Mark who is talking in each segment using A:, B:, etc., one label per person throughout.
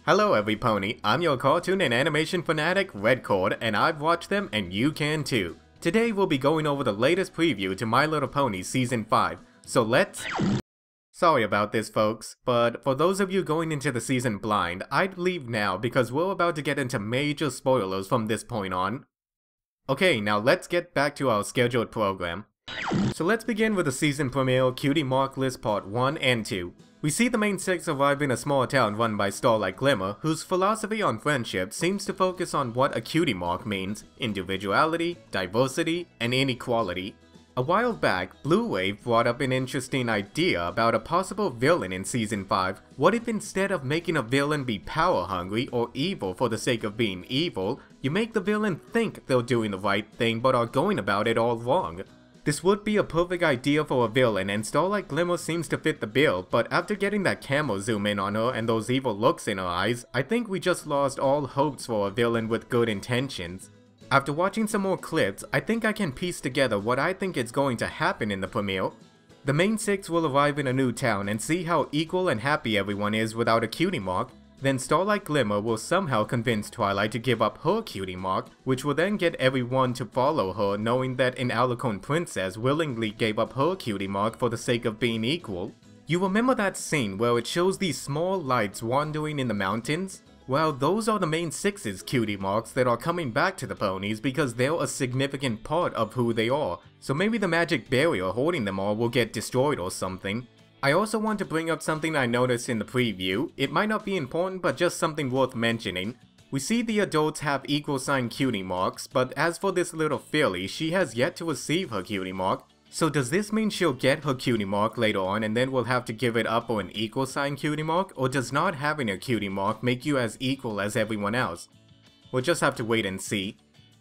A: Hello everypony, I'm your cartoon and animation fanatic, Redcord, and I've watched them and you can too. Today we'll be going over the latest preview to My Little Pony Season 5, so let's... Sorry about this folks, but for those of you going into the season blind, I'd leave now because we're about to get into major spoilers from this point on. Okay, now let's get back to our scheduled program. So let's begin with the season premiere Cutiemarks list part 1 and 2. We see the main six arrive in a small town run by Starlight Glimmer, whose philosophy on friendship seems to focus on what a Cutiemark means: individuality, diversity, and inequality. A while back, Blue Wave brought up an interesting idea about a possible villain in Season 5. What if instead of making a villain be power-hungry or evil for the sake of being evil, you make the villain think they're doing the right thing but are going about it all wrong? This would be a perfect idea for a villain, and Starlight Glimmer seems to fit the bill, but after getting that camera zoom in on her and those evil looks in her eyes, I think we just lost all hopes for a villain with good intentions. After watching some more clips, I think I can piece together what I think is going to happen in the premiere. The main six will arrive in a new town and see how equal and happy everyone is without a Cutiemark. Then Starlight Glimmer will somehow convince Twilight to give up her Cutiemark, which will then get everyone to follow her, knowing that an Alicorn princess willingly gave up her Cutiemark for the sake of being equal. You remember that scene where it shows these small lights wandering in the mountains? Well, those are the main six's Cutiemarks that are coming back to the ponies because they're a significant part of who they are, so maybe the magic barrier holding them all will get destroyed or something. I also want to bring up something I noticed in the preview. It might not be important, but just something worth mentioning. We see the adults have equal sign Cutiemarks, but as for this little filly, she has yet to receive her Cutiemark. So does this mean she'll get her Cutiemark later on and then we'll have to give it up for an equal sign Cutiemark, or does not having a Cutiemark make you as equal as everyone else? We'll just have to wait and see.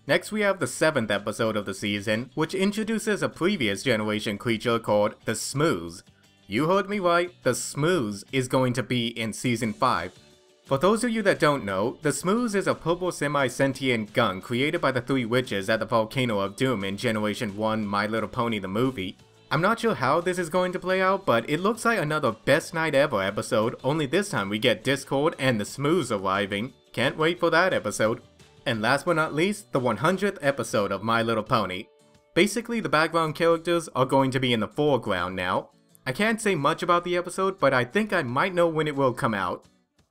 A: Next we have the 7th episode of the season, which introduces a previous generation creature called the Smooze. You heard me right, the Smooze is going to be in Season 5. For those of you that don't know, the Smooze is a purple semi-sentient gunk created by the 3 witches at the Volcano of Doom in Generation 1 My Little Pony the movie. I'm not sure how this is going to play out, but it looks like another Best Night Ever episode, only this time we get Discord and the Smooze arriving. Can't wait for that episode. And last but not least, the 100th episode of My Little Pony. Basically, the background characters are going to be in the foreground now. I can't say much about the episode, but I think I might know when it will come out.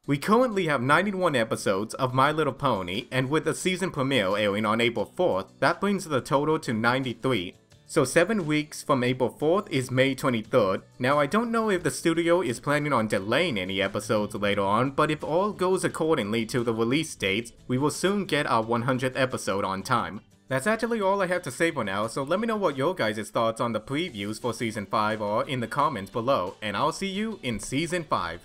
A: We currently have 91 episodes of My Little Pony, and with the season premiere airing on April 4th, that brings the total to 93. So 7 weeks from April 4th is May 23rd. Now I don't know if the studio is planning on delaying any episodes later on, but if all goes accordingly to the release dates, we will soon get our 100th episode on time. That's actually all I have to say for now, so let me know what your guys' thoughts on the previews for Season 5 are in the comments below, and I'll see you in Season 5.